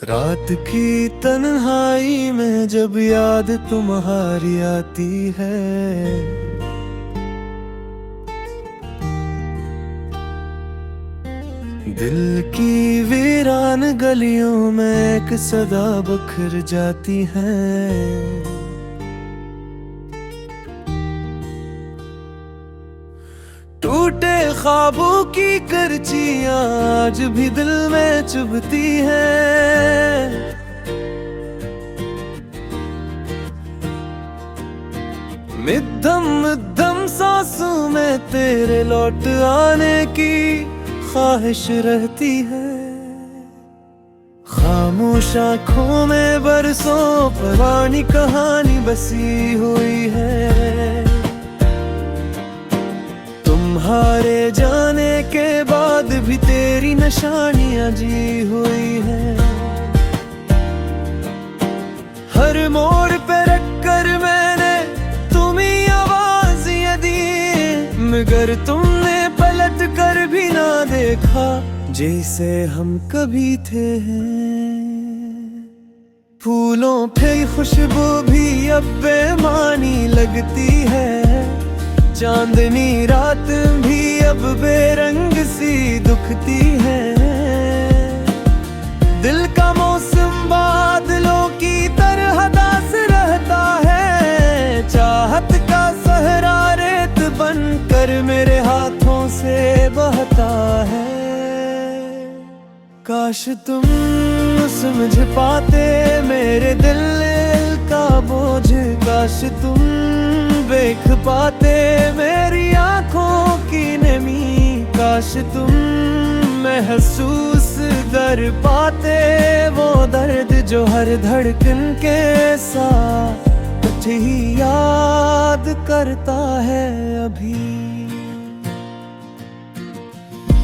रात की तन्हाई में जब याद तुम्हारी आती है, दिल की वीरान गलियों में एक सदा बखर जाती है। टूटे ख्वाबों की करचियां आज भी दिल में चुभती हैं। मिद्धम मिद्धम सांसों में तेरे लौट आने की ख्वाहिश रहती है। खामोश आँखों में बरसों पुरानी कहानी बसी हुई है। तुम्हारे जाने के बाद भी तेरी निशानियां जी हुई है। हर मोड़ पे रख कर मैंने तुम्हीं आवाज़ें दी, मगर तुमने पलट कर भी ना देखा जैसे हम कभी थे। फूलों पे खुशबू भी अब बेमानी लगती है। चांदनी रात भी अब बेरंग सी दुखती है। दिल का मौसम बादलों की तरह दास रहता है। चाहत का सहरा रेत बनकर मेरे हाथों से बहता है। काश तुम समझ पाते मेरे दिल का बोझ, काश तुम देख पाते मेरी आंखों की नमी, काश तुम महसूस कर पाते वो दर्द जो हर धड़कन के साथ कुछ ही याद करता है अभी।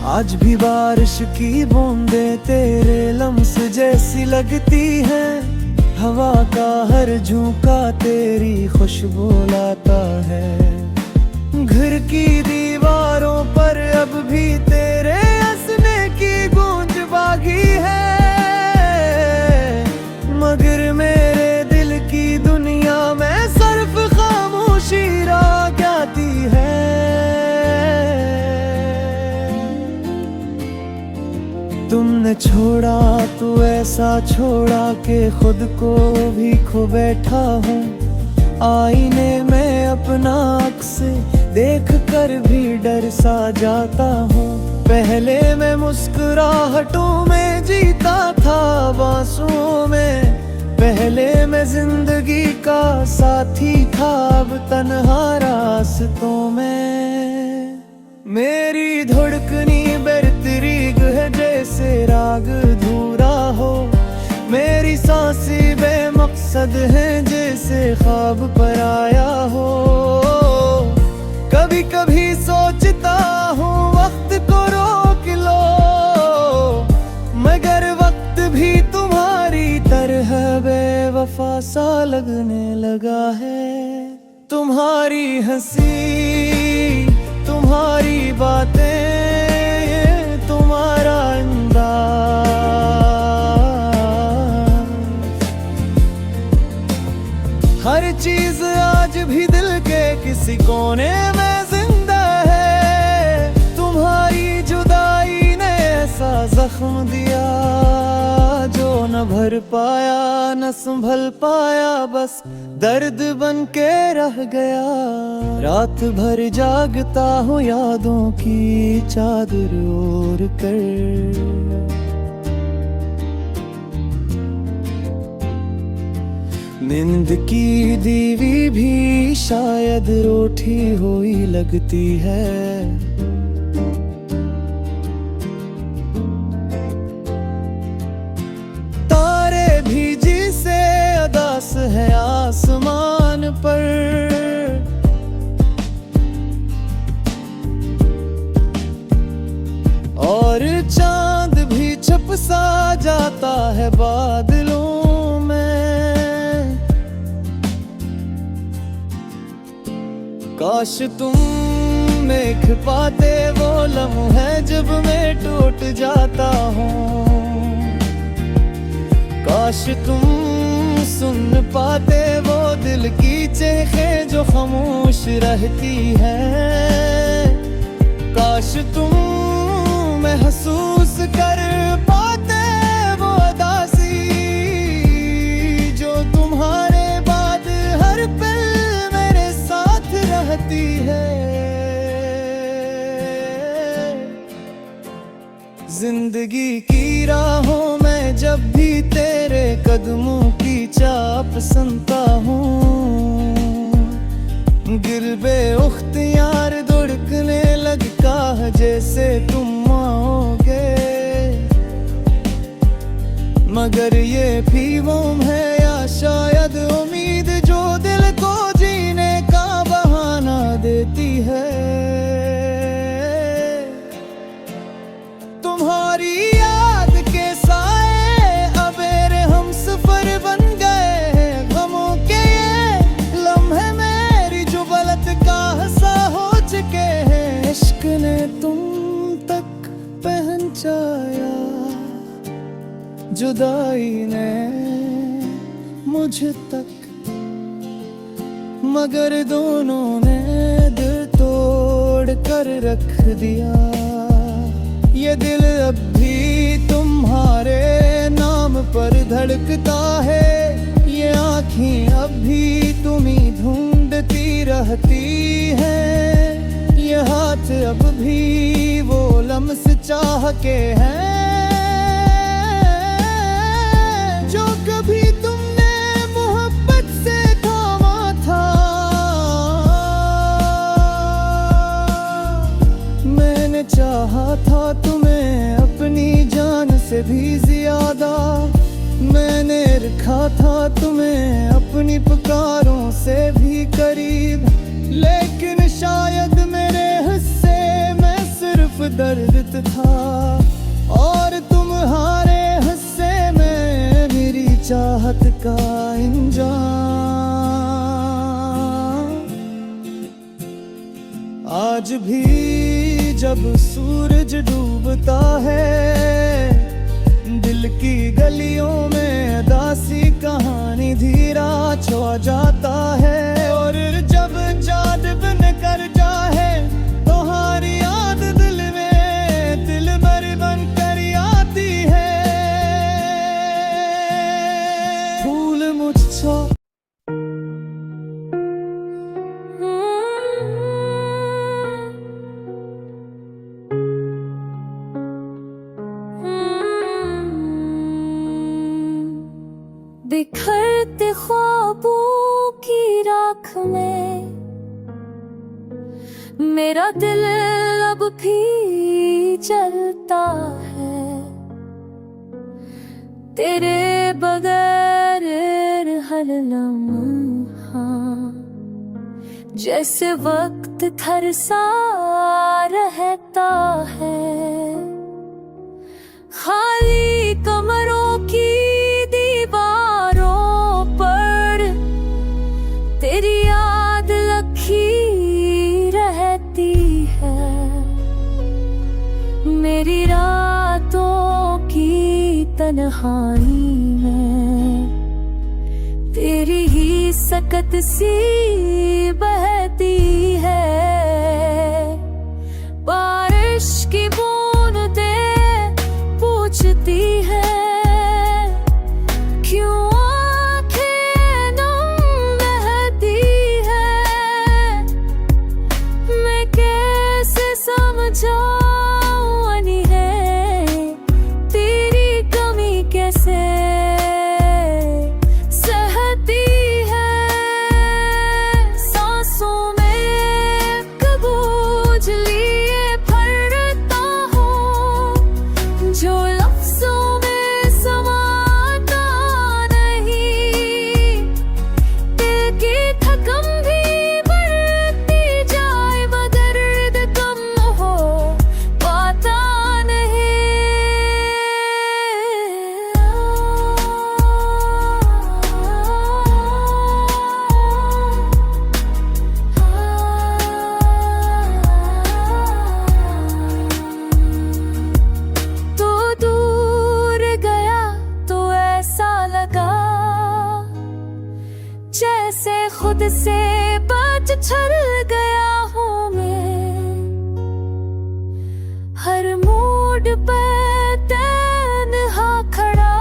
आज भी बारिश की बूंदें तेरे लम्स जैसी लगती है। हवा का हर झोंका तेरी खुशबू लाता है। घर की दीवारों पर अब भी तेरे हंसने की गूंज बागी है। मगर मेरे दिल की दुनिया में सिर्फ खामोशी रह जाती है। तुमने छोड़ा तो ऐसा छोड़ा कि खुद को भी खो बैठा हूँ। आईने में अपना अक्स देख कर भी डर सा जाता हूँ। पहले मैं मुस्कुराहटों में जीता था बांसुओं में। पहले मैं जिंदगी का साथी था, अब तन्हा रास्तों में। मेरी धड़कनी बेतरीक है जैसे राग धूरा हो। मेरी सांसें बेमकसद है जैसे ख्वाब पर आया हो। कभी कभी सोचता हूँ वक्त को रोक लो, मगर वक्त भी तुम्हारी तरह बेवफा सा लगने लगा है। तुम्हारी हंसी, तुम्हारी बातें, तुम्हारा अंदाज, हर चीज आज भी दिल के किसी कोने में जिंदा है। तुम्हारी जुदाई ने ऐसा जख्म दिया जो न भर पाया न संभल पाया, बस दर्द बन के रह गया। रात भर जागता हूँ यादों की चादर ओढ़ कर। नींद की दीवी भी शायद रूठी हुई लगती है। तारे भी जिसे अदास है आसमान पर। और चांद भी छुप सा जाता है बादलों में। काश तुम देख पाते वो लम्हे जब मैं टूट जाता हूँ। काश तुम सुन पाते वो दिल की चेखें जो खामोश रहती है। काश तुम महसूस कर पाते वो उदासी जो तुम्हारे बाद हर पल मेरे साथ रहती है। जिंदगी की राहों में जब भी तेरे कदमों की चाप सुनता हूँ, दिल बेख्तियार धड़कने लगता है जैसे तुम आओगे। मगर ये भी वहम है या शायद उम्मीद जो दिल को जीने का बहाना देती है। तुम्हारी याद के साए अबेरे हम सफर बन गए हैं। गमों के ये लम्हे मेरी जो गलत का हंसा हो चुके हैं। इश्क ने तुम तक पहुंचाया, जुदाई ने मुझ तक, मगर दोनों ने दिल तोड़ कर रख दिया। ये दिल अब भी तुम्हारे नाम पर धड़कता है। ये आँखें अब भी तुम्हीं ढूंढती रहती हैं। ये हाथ अब भी वो लम्स चाह के हैं जो कभी तुमने मोहब्बत से थामा था। मैंने चाहा था तुम्हें अपनी जान से भी ज्यादा। मैंने रखा था तुम्हें अपनी पुकारों से भी करीब। लेकिन शायद मेरे हिस्से में सिर्फ दर्द था और तुम्हारे हिस्से में मेरी चाहत का इंजाम। आज भी जब सूरज डूबता है, दिल की गलियों में उदासी कहानी धीरा छा जाता है। और जब चाँद बन कर जाए तुम्हारी याद दिल में दिल भर बन कर आती है। फूल मुझको बिखरते ख्वाबों की राख में मेरा दिल अब भी जलता है। तेरे बगैर हर लम्हा जैसे वक्त थरसा रहता है। खाली कमरों की दीवारों पर तेरी याद लखी रहती है। मेरी रातों की तन्हाई में तेरी ही सकत सी बहती है। बारिश की बूंदें पूछती है क्यों आँखें नम बहती है। मैं कैसे समझाऊं अनी है तेरी कमी कैसे सहती है। सांसों में कबूज लिए फरता हूँ जो लफ्जों में समाता नहीं। दिल की थकन भी बढ़ती जाए मगर दर्द कम हो पाता नहीं। तो दूर गया तो ऐसा जैसे खुद से बात छल गया हूँ मैं। हर मूड पे तन्हा खड़ा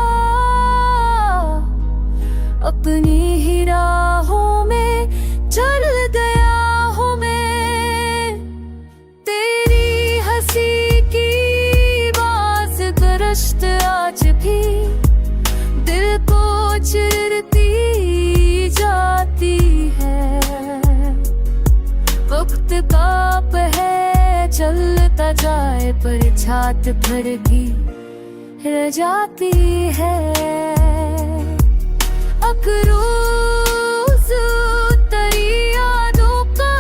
अपनी ही राहों में चल गया हूँ मैं। तेरी हंसी की बात गरश्त आज भी दिल को चिरती जाती है। वक्त काप है चलता जाए पर छात भर भी रह जाती है। अकरूज तेरी यादों का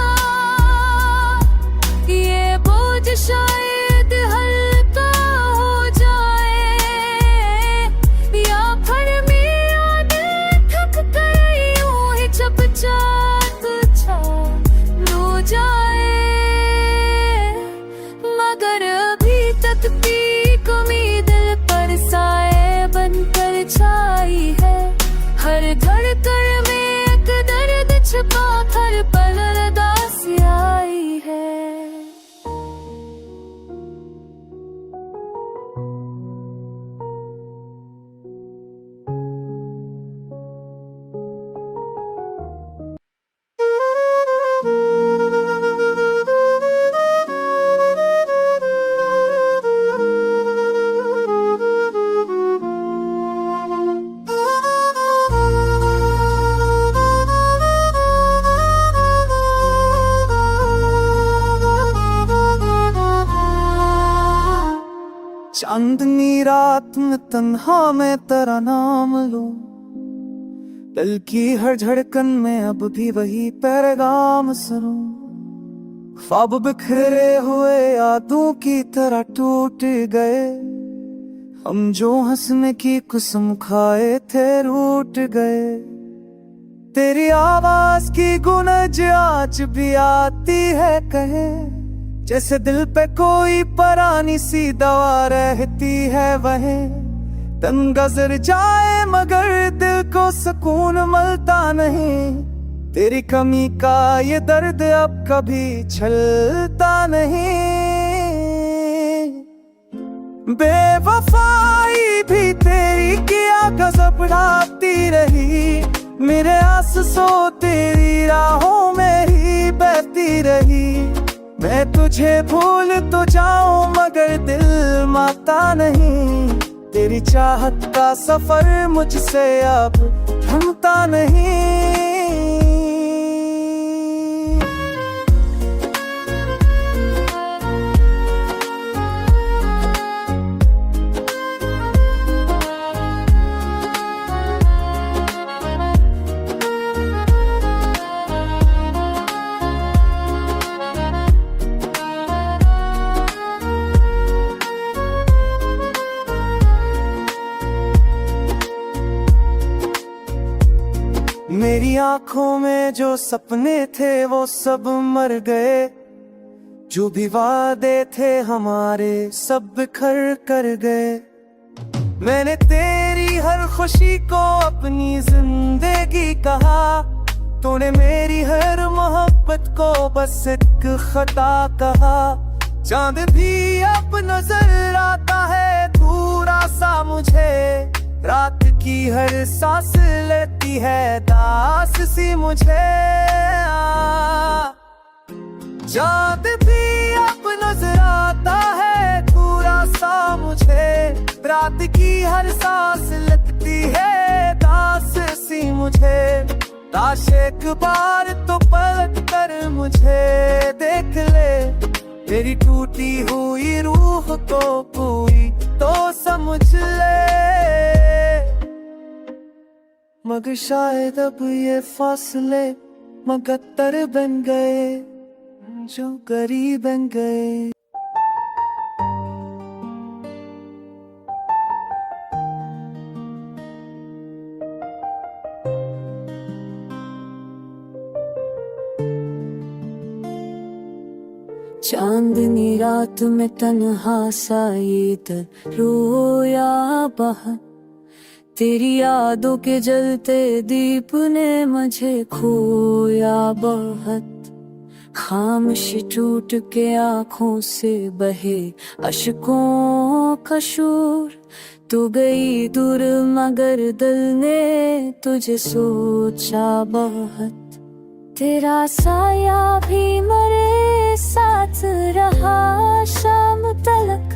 ये बोझ शायद हल्का हो जाए, या फिर मेरा दिल थक कर यूं ही चुपचाप रो जाए। मगर अभी तक की कमी दिल पर साए बनकर छाई है। हर धड़कन में एक दर्द छिपा हर पल उदासी आई है। चांदनी रात में तन्हा मैं तेरा नाम लूं, दिल की हर धड़कन में अब भी वही पैगाम सुनूं। ख्वाब बिखरे हुए यादों की तरह टूट गए, हम जो हंसने की कसम खाए थे रूठ गए। तेरी आवाज की गूंज आज भी आती है कहे, जैसे दिल पे कोई पुरानी सी दवा रहती है वहीं। तन गुजर जाए मगर दिल को सुकून मिलता नहीं, तेरी कमी का ये दर्द अब कभी छलता नहीं। बेवफाई भी तेरी किया गजब ढाती रही, मेरे आंसू तेरी राहों में ही बहती रही। मैं तुझे भूल तो जाऊं मगर दिल मानता नहीं, तेरी चाहत का सफर मुझसे अब थमता नहीं। मेरी आंखों में जो सपने थे वो सब मर गए, जो भी वादे थे हमारे सब बिखर कर गए। मैंने तेरी हर खुशी को अपनी जिंदगी कहा, तूने मेरी हर मोहब्बत को बस एक खता कहा। चांद भी अब नजर आता है थोड़ा सा मुझे, रात की हर सांस लेती है दास सी मुझे। चांद भी अब नजर आता है थोड़ा सा मुझे, रात की हर सांस लगती है दास सी मुझे। काश एक बार तो पलट कर मुझे देख ले, तेरी टूटी हुई रूह को कोई तो समझ ले। मगर शायद अब ये फासले मगत्तर बन गए, जो गरीब बन गए। चांदनी रात में तन्हा सा ये दिल रोया बाहर, तेरी यादों के जलते दीप ने मुझे खोया बहुत। खामोशी टूट के आँखों से बहे अश्कों का शोर। तू गई दूर मगर दिल ने तुझे सोचा बहुत। तेरा साया भी मेरे साथ रहा शाम तलक।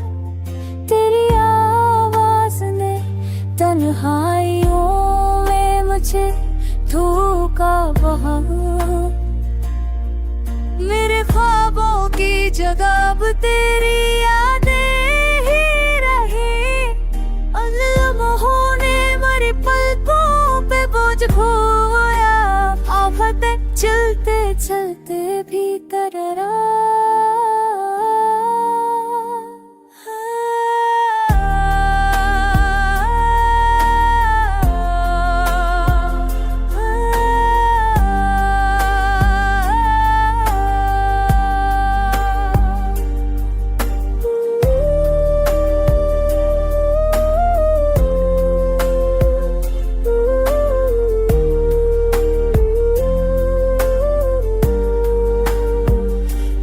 तेरी आवाज ने तन्हाइयों में मुझे धोखा बहुत। मेरे ख्वाबों की जगह अब तेरी यादें ही रही। उन लम्हों ने मेरी पलकों पे बोझ खोया। आफतें चलते चलते भी कररा।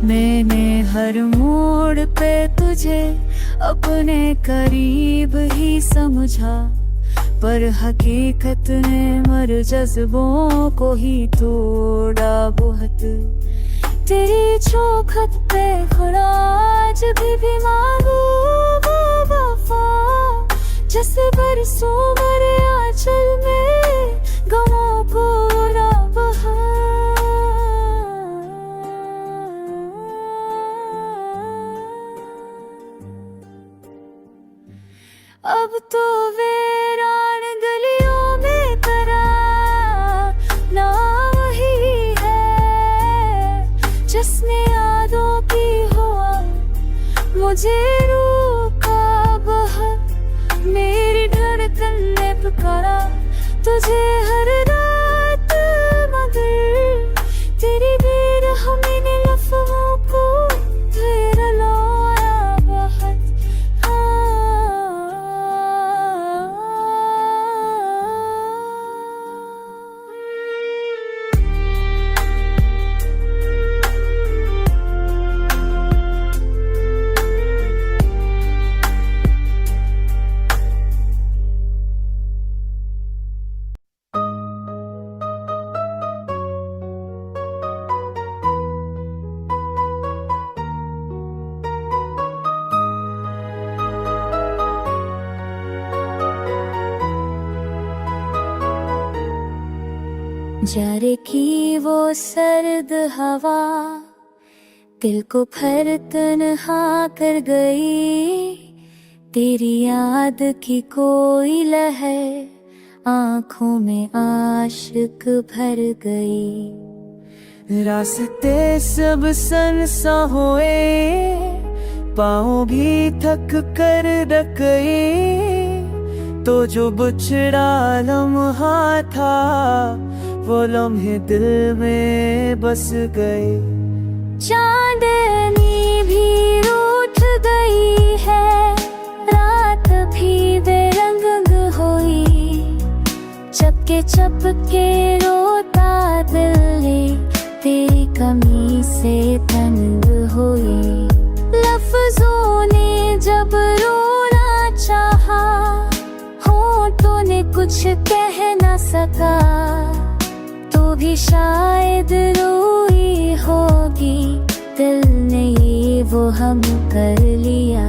मैंने हर मोड़ पे तुझे अपने करीब ही समझा। पर हकीकत ने मर जज्बों को ही तोड़ा बहुत। तेरी चौखट पे खड़ा आज भी मांगू वफा। जैसे बरसों मेरे आंचल में गमों को ना बहा। अब तो वीरान गलियों में तेरा नाम ही है। जिसने यादों की हुआ मुझे रोका बहुत। मेरी धड़कन ने पुकारा तुझे हर रात मगर तेरी बेरहमी ने लफ्ज़ों को फिर लोया बहुत। जारे की वो सर्द हवा दिल को फिर तन्हा कर गई। तेरी याद की कोई लहर आँखों में आशिक भर गई। रास्ते सब सन-सा हुए, पाँव भी थक कर रख गए। तो जो बिछड़ा लम्हा था वो लम्हे दिल में बस गए। चांदनी भी रूठ गई है, रात भी बेरंग हुई। चपके चपके रोता दिल तेरी कमी से तंग हुई। लफ्जों ने जब रोना चाहा, होठों ने कुछ कह न सका। तो भी शायद रोई होगी, दिल ने ये वो हम कर लिया।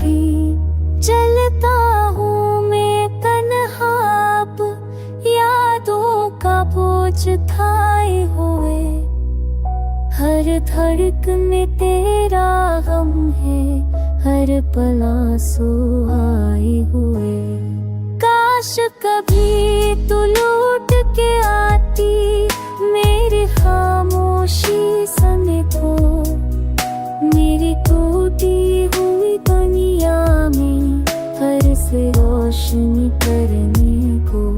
भी चलता हूँ मैं तन्हा, अब यादों का बोझ उठाए हुए। हर धड़कन में तेरा गम है, हर पल आंसू आए हुए। काश कभी तू लौट के आती मेरी खामोशी समेत हो, मेरी टूटी हुई दुनिया में फिर से रोशनी करने को।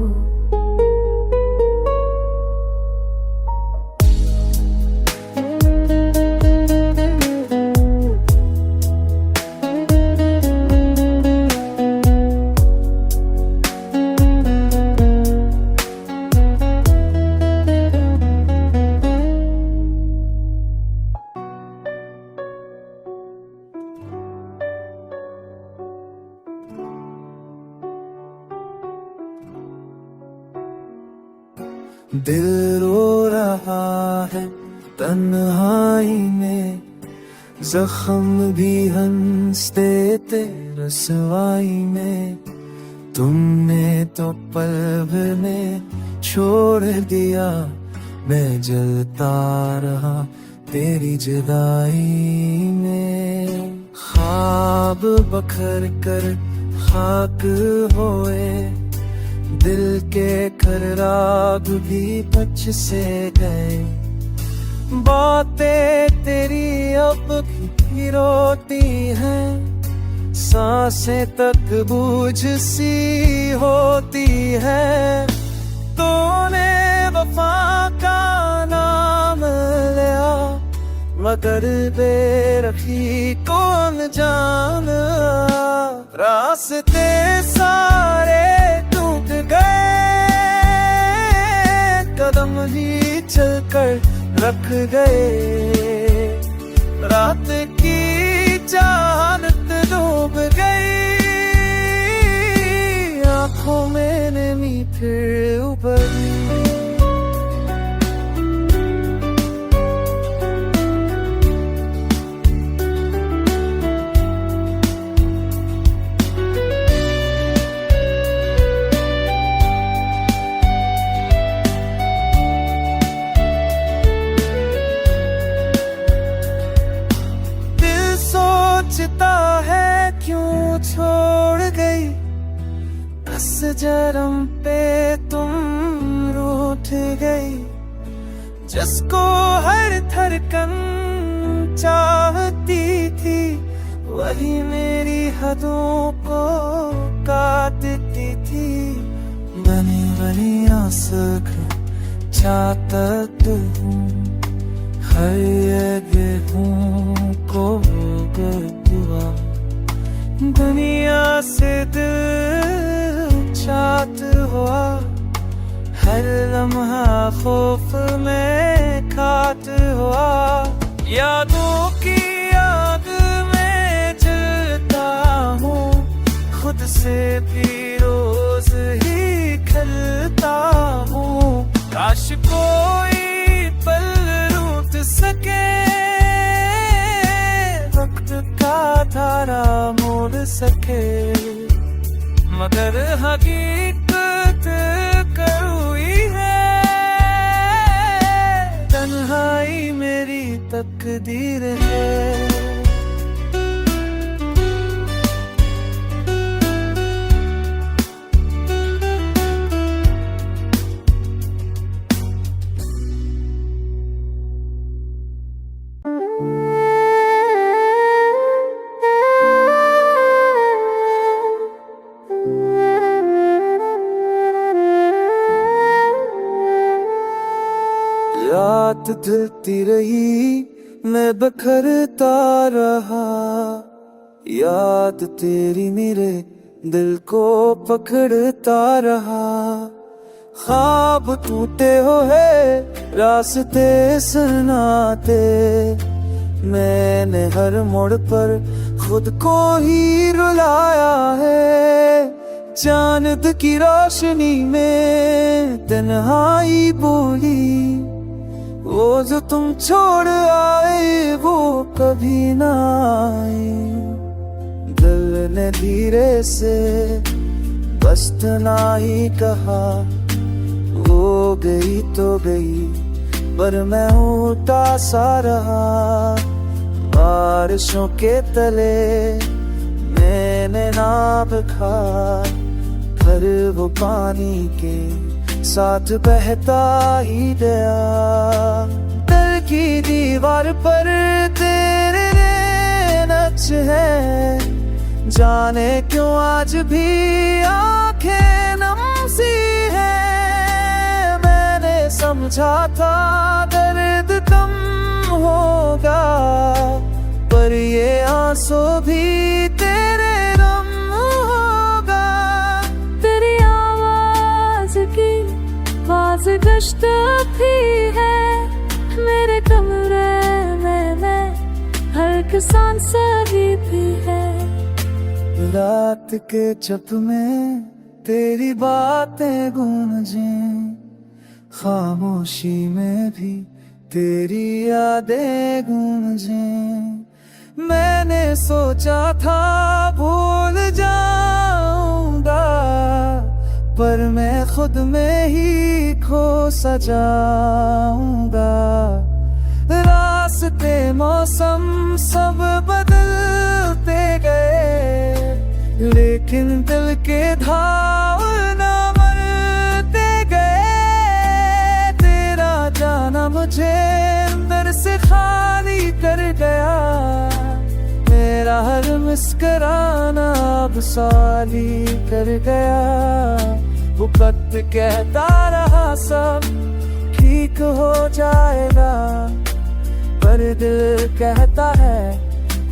दिल रो रहा है तन्हाई में, जख्म भी हंसते थे रसवाई में। तुमने तो पल भर में छोड़ दिया, मैं जलता रहा तेरी जुदाई में। ख्वाब बखर कर खाक होए, दिल के खराब भी पछ से गए। बातें तेरी अब भी रोती हैं, सांसें तक बूझ सी होती है। तूने वफा का नाम लिया, मगर बेरखी कौन जान। रास्ते सारे टूट गए, कदम ही चलकर रख गए। रात की चाहत डूब गई, आंखों में नमी फिर उभरी। सोचता है क्यों छोड़ गई, बस जरम पे तुम रूठ गई। जिसको हर धड़कन चाहती थी, वही मेरी हदों को काटती थी। बनी बनी आंसू चाहता हूँ, हर गेहूं को दुआ। दुनिया से दिल चाहत हुआ, हर लम्हा खौफ में खात हुआ। यादों की आग में जलता हूँ, खुद से भी रोज ही खलता हूँ। काश कोई पल रूठ सके, वक्त का धारा मोड़ सके। मगर हकीकत कड़वी है, तन्हाई मेरी तकदीर है। रात ढलती रही, मैं बखरता रहा। याद तेरी मेरे दिल को पकड़ता रहा। ख्वाब टूटे हुए रास्ते सुनाते, मैंने हर मोड़ पर खुद को ही रुलाया है। चांद की रोशनी में तन्हाई बोली, वो जो तुम छोड़ आए वो कभी ना आए। दिल ने धीरे से बस इतना ही कहा, वो गई तो गई पर मैं उल्टा सा रहा। बारिशों के तले मैंने नाव खाई, पर वो पानी के साथ बहता ही गया। दिल की दीवार पर तेरे नक्श है, जाने क्यों आज भी आंखें नम सी है। मैंने समझा था दर्द कम होगा, पर ये आंसू भी तेरे गम होगा। तेरी आवाज की गश्त भी है मेरे कमरे में, हर सांस भी है। रात के चप में तेरी बातें गूंजे, खामोशी में भी तेरी यादें गूंजे। मैंने सोचा था भूल जाऊंगा, पर मैं खुद में ही खो सा जाऊंगा। रास्ते मौसम सब बदलते गए, लेकिन दिल के घाव न मरते गए। तेरा जाना मुझे अंदर से खाली कर गया, मेरा हर मुस्कुराना अब साली कर गया। वो वक्त कहता रहा सब ठीक हो जाएगा, पर दिल कहता है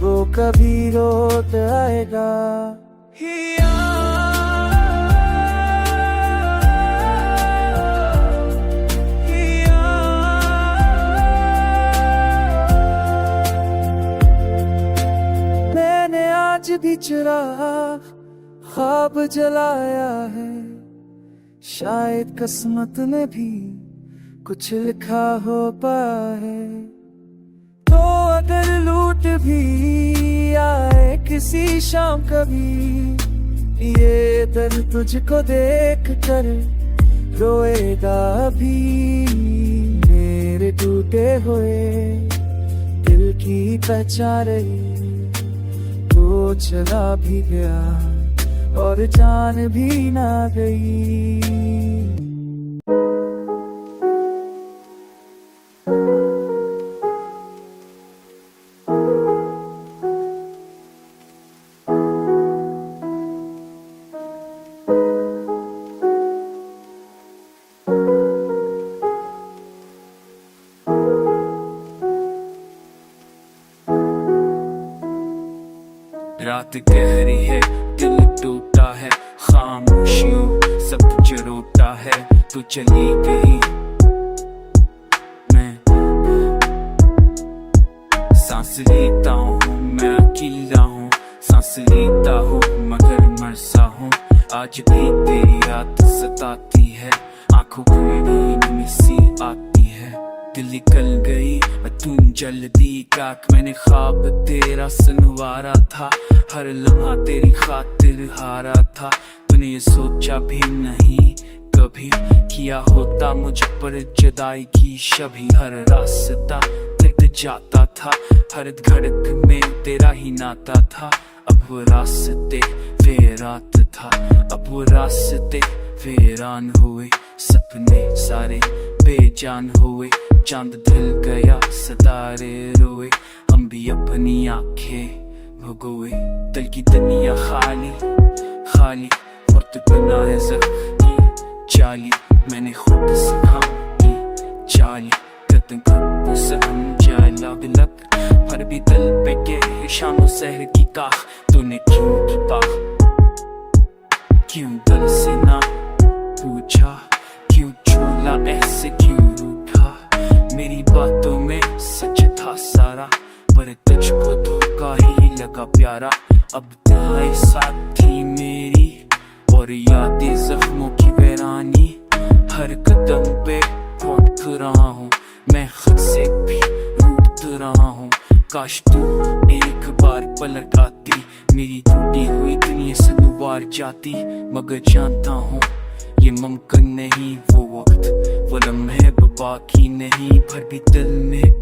वो कभी रोत आएगा। मैंने आज भी चिराग ख्वाब जलाया है, शायद किस्मत में भी कुछ लिखा हो पाए। तो अगर लूट भी आए किसी शाम कभी, ये दर्द तुझको देख कर रोएगा भी। मेरे टूटे हुए दिल की पहचान रही, तो चला भी गया और जान भी ना गई। रात गहरी है, दिल टूटा है, खामोशियों सब कुछ रोता है। तू चली गई, मैं सांस लेता हूँ, मैं अकेला हूँ, सांस लेता हूँ मगर मर सा हूँ। आज भी तेरी याद सताती है, आंखों में नींद में सी आती है। दिल निकल गई तू जल्दी काक, मैंने ख्वाब तेरा सुनवारा था, हर लम्हा तेरी खातिर हारा था। तूने ये सोचा भी नहीं कभी किया होता मुझ पर जुदाई की शबी। हर रास्ता तक जाता था, हर धड़क में तेरा ही नाता था। अब वो रास्ते वीरात था, अब वो रास्ते वीरान हुए, सपने सारे बेजान हुए। चांद ढल गया, सितारे रोए, हम भी अपनी आंखें भगोए। दिल की दुनिया खाली खाली, और तू बना है ज़ख्म की जाली। मैंने खुद से खाम की जाली, कदम खुद से समझा बिलक, पर भी दिल पे के शानो सहर की काख। तूने क्यों की क्यों दिल से ना पूछा, क्यों झूला ऐसे क्यों रूठा। मेरी बातों में सच था सारा, पर तुझको धोखा ही लगा प्यारा। अब तेरे साथ थी मेरी और यादें जख्मों की वीरानी। हर कदम पे भटक रहा हूँ, मैं खुद से भी रूठ रहा हूँ। काश तू एक बार पलट आती, मेरी टूटी हुई दुनिया से दोबारा जाती। मगर जानता हूँ ये मुमकिन नहीं, वो वक्त वो लम्हे बाकी नहीं। पर भी दिल में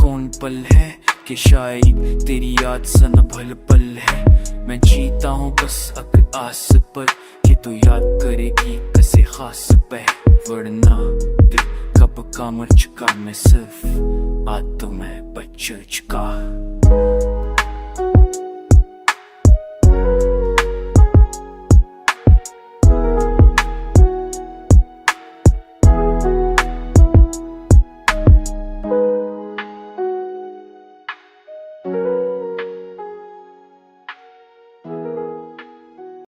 कौन पल है कि शायद तेरी याद सा न भल पल है। मैं जीता हूँ बस अगर आस पर कि तू याद करेगी किसी खास पे। वरना दिल कब का मर चुका, मैं सिर्फ बातों में बच चुका।